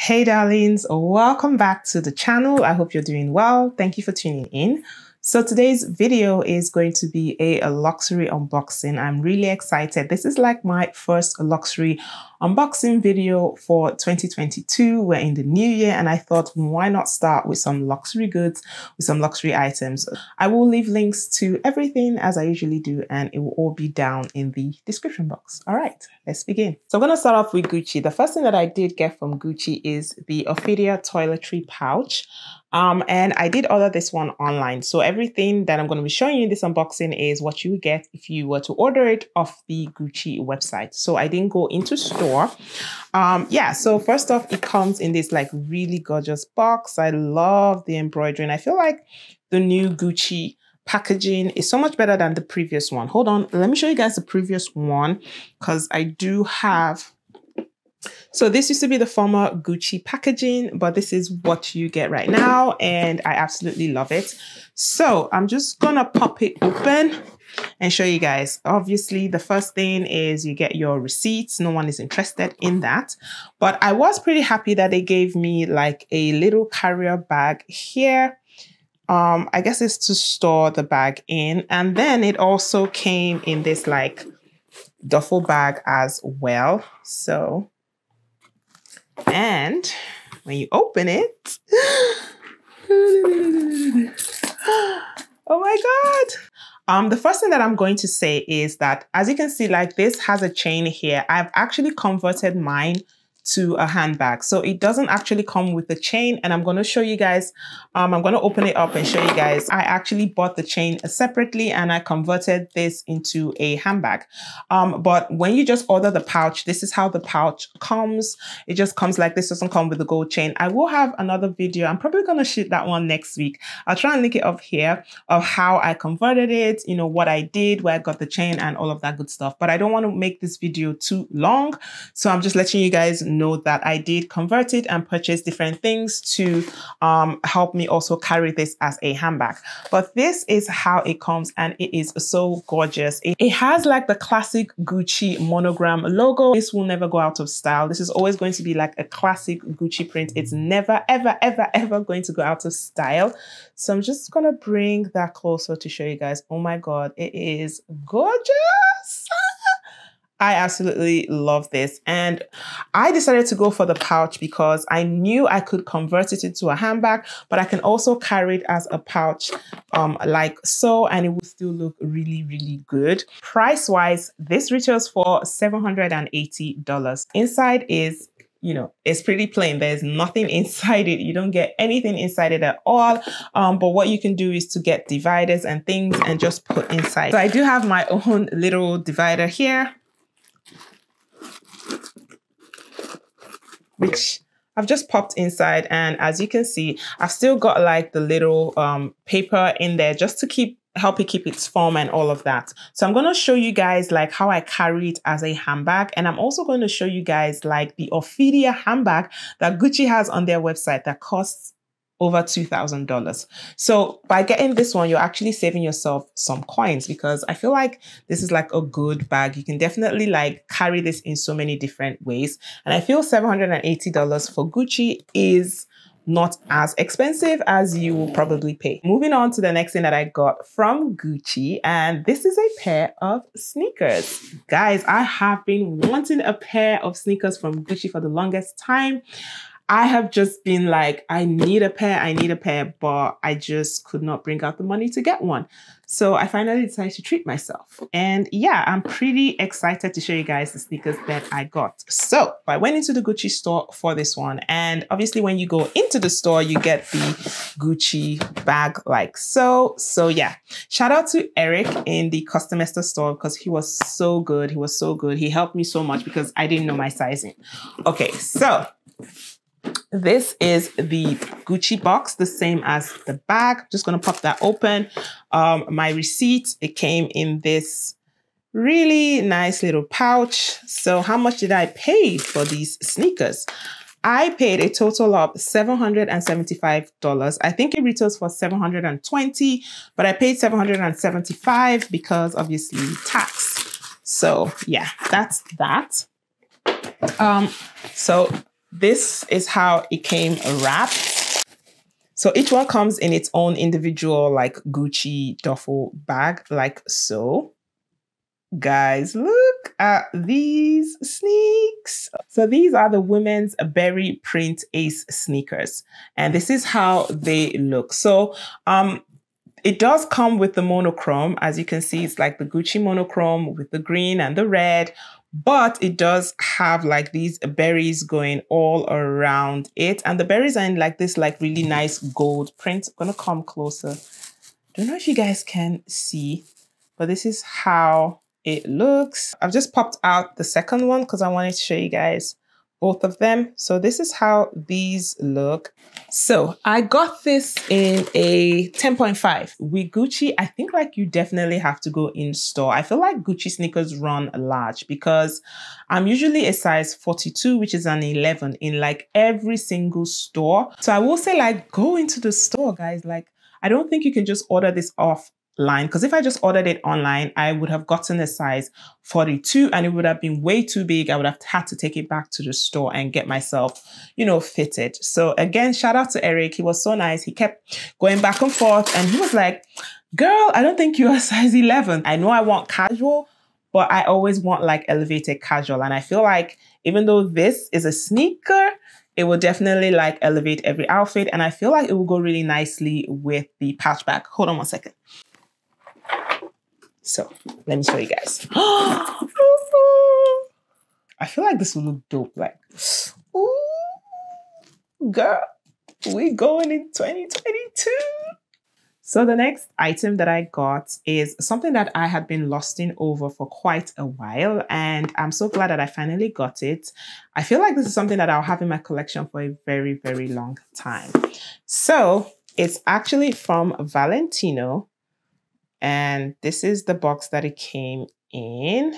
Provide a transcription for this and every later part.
Hey darlings, welcome back to the channel. I hope you're doing well. Thank you for tuning in. So today's video is going to be a luxury unboxing. I'm really excited. This is like my first luxury unboxing video for 2022. We're in the new year and I thought, why not start with some luxury goods, with some luxury items. I will leave links to everything as I usually do, and it will all be down in the description box. All right, let's begin. So I'm going to start off with Gucci. The first thing that I did get from Gucci is the Ophelia Toiletry pouch. And I did order this one online. So everything that I'm going to be showing you in this unboxing is what you get if you were to order it off the Gucci website. So I didn't go into store. So first off, it comes in this like really gorgeous box. I love the embroidery and I feel like the new Gucci packaging is so much better than the previous one. Hold on, let me show you guys the previous one because I do have. So this used to be the former Gucci packaging, but this is what you get right now, and I absolutely love it. So I'm just gonna pop it open and show you guys. Obviously, the first thing is you get your receipts. No one is interested in that, but I was pretty happy that they gave me like a little carrier bag here. I guess it's to store the bag in, and then it also came in this like duffel bag as well. So. And when you open it, oh my God. The first thing that I'm going to say is that, as you can see, like this has a chain here. I've actually converted mine to a handbag. So it doesn't actually come with the chain, and I'm going to show you guys, I'm going to open it up and show you guys. I actually bought the chain separately and I converted this into a handbag. But when you just order the pouch, this is how the pouch comes. It just comes like this, doesn't come with the gold chain. I will have another video. I'm probably going to shoot that one next week. I'll try and link it up here of how I converted it, you know, what I did, where I got the chain and all of that good stuff. But I don't want to make this video too long. So I'm just letting you guys know that I did convert it and purchase different things to help me also carry this as a handbag. But this is how it comes, and it is so gorgeous. It has like the classic Gucci monogram logo. This will never go out of style. This is always going to be like a classic Gucci print. It's never, ever, ever, ever going to go out of style. So I'm just gonna bring that closer to show you guys. Oh my God, it is gorgeous. I absolutely love this, and I decided to go for the pouch because I knew I could convert it into a handbag, but I can also carry it as a pouch like so, and it will still look really, really good. Price-wise, this retails for $780. Inside is, you know, it's pretty plain. There's nothing inside it. You don't get anything inside it at all. But what you can do is to get dividers and things and just put inside. So I do have my own little divider here, which I've just popped inside. And as you can see, I've still got like the little paper in there just to help it keep its form and all of that. So I'm going to show you guys like how I carry it as a handbag. And I'm also going to show you guys like the Ophelia handbag that Gucci has on their website that costs over $2,000. So by getting this one, you're actually saving yourself some coins, because I feel like this is like a good bag. You can definitely like carry this in so many different ways. And I feel $780 for Gucci is not as expensive as you will probably pay. Moving on to the next thing that I got from Gucci, and this is a pair of sneakers. Guys, I have been wanting a pair of sneakers from Gucci for the longest time. I have just been like, I need a pair, but I just could not bring out the money to get one. So I finally decided to treat myself. And yeah, I'm pretty excited to show you guys the sneakers that I got. So I went into the Gucci store for this one. And obviously when you go into the store, you get the Gucci bag like so. So yeah, shout out to Eric in the Customester store because he was so good. He was so good. He helped me so much because I didn't know my sizing. Okay, so this is the Gucci box, the same as the bag. Just going to pop that open. My receipt, it came in this really nice little pouch. So how much did I pay for these sneakers? I paid a total of $775. I think it retails for $720, but I paid $775 because obviously tax. So yeah, that's that. So this is how it came wrapped. So each one comes in its own individual like Gucci duffel bag, like so. Guys, look at these sneaks. So these are the women's berry print ace sneakers, and this is how they look. So it does come with the monochrome. As you can see, it's like the Gucci monochrome with the green and the red, but it does have like these berries going all around it, and the berries are in like this like really nice gold print. I'm gonna come closer. Don't know if you guys can see, but this is how it looks. I've just popped out the second one because I wanted to show you guys both of them. So this is how these look. So I got this in a 10.5 with Gucci. I think like you definitely have to go in store. I feel like Gucci sneakers run large because I'm usually a size 42, which is an 11 in like every single store. So I will say like go into the store, guys. Like I don't think you can just order this offline, because if I just ordered it online, I would have gotten a size 42 and it would have been way too big. I would have had to take it back to the store and get myself, you know, fitted. So again, shout out to Eric. He was so nice. He kept going back and forth and he was like, girl, I don't think you're a size 11. I know I want casual, but I always want like elevated casual. And I feel like even though this is a sneaker, it will definitely like elevate every outfit. And I feel like it will go really nicely with the pouch bag. Hold on one second. So let me show you guys. I feel like this will look dope. Like, ooh, girl, we going in 2022. So the next item that I got is something that I had been lusting over for quite a while. And I'm so glad that I finally got it. I feel like this is something that I'll have in my collection for a very, very long time. So it's actually from Valentino. And this is the box that it came in.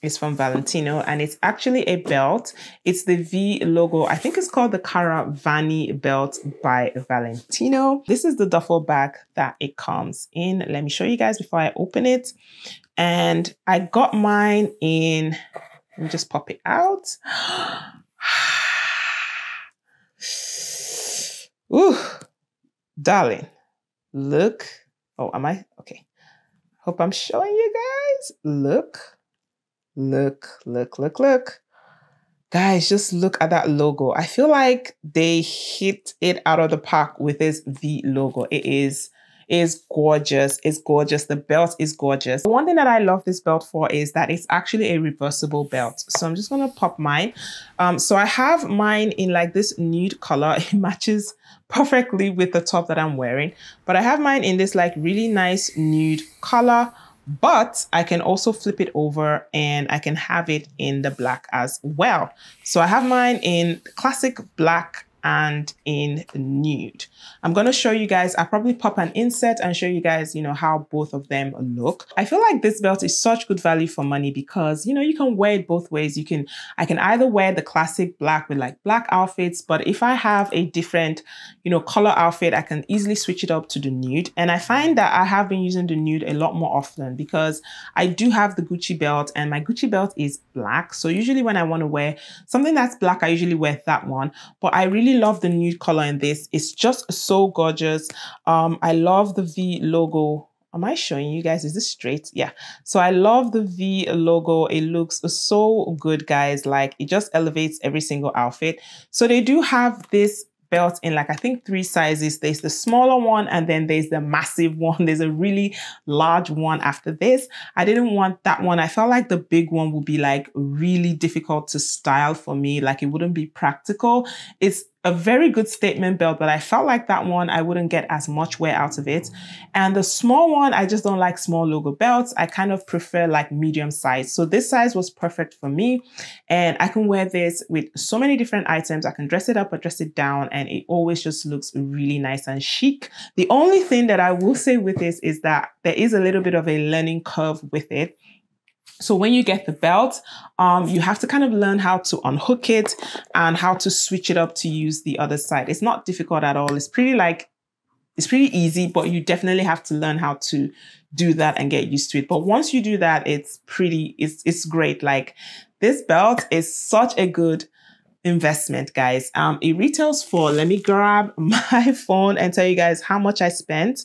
It's from Valentino and it's actually a belt. It's the V logo. I think it's called the Caravani belt by Valentino. This is the duffel bag that it comes in. Let me show you guys before I open it. And I got mine in, let me just pop it out. Ooh, darling, look. Oh, am I? Okay. Hope I'm showing you guys. Look, look, look, look, look. Guys, just look at that logo. I feel like they hit it out of the park with this V logo. It is gorgeous. It's gorgeous. The belt is gorgeous. The one thing that I love this belt for is that it's actually a reversible belt. So I'm just going to pop mine. So I have mine in like this nude color. It matches perfectly with the top that I'm wearing. But I have mine in this like really nice nude color. But I can also flip it over and I can have it in the black as well. So I have mine in classic black and in nude. I'm going to show you guys, I'll probably pop an insert and show you guys, you know, how both of them look. I feel like this belt is such good value for money because, you know, you can wear it both ways. I can either wear the classic black with like black outfits, but if I have a different, you know, color outfit, I can easily switch it up to the nude. And I find that I have been using the nude a lot more often because I do have the Gucci belt and my Gucci belt is black. So usually when I want to wear something that's black, I usually wear that one, but I really love the nude color in this. It's just so gorgeous. I love the V logo. Am I showing you guys? Is this straight? Yeah. So I love the V logo. It looks so good, guys. Like it just elevates every single outfit. So they do have this belt in like, I think 3 sizes. There's the smaller one and then there's the massive one. There's a really large one after this. I didn't want that one. I felt like the big one would be like really difficult to style for me. Like it wouldn't be practical. It's a very good statement belt, but I felt like that one, I wouldn't get as much wear out of it. And the small one, I just don't like small logo belts. I kind of prefer like medium size. So this size was perfect for me. And I can wear this with so many different items. I can dress it up or dress it down. And it always just looks really nice and chic. The only thing that I will say with this is that there is a little bit of a learning curve with it. So when you get the belt, you have to kind of learn how to unhook it and how to switch it up to use the other side. It's not difficult at all. It's pretty easy, but you definitely have to learn how to do that and get used to it. But once you do that, it's great. Like this belt is such a good investment, guys. It retails for, let me grab my phone and tell you guys how much I spent.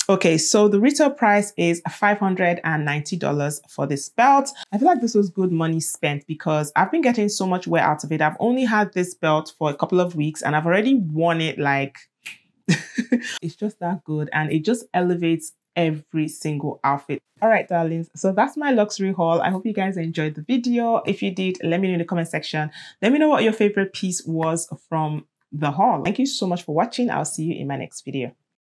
Okay, so the retail price is $590 for this belt. I feel like this was good money spent because I've been getting so much wear out of it. I've only had this belt for a couple of weeks and I've already worn it like, it's just that good, and it just elevates every single outfit. All right, darlings, so that's my luxury haul. I hope you guys enjoyed the video. If you did, let me know in the comment section. Let me know what your favorite piece was from the haul. Thank you so much for watching. I'll see you in my next video.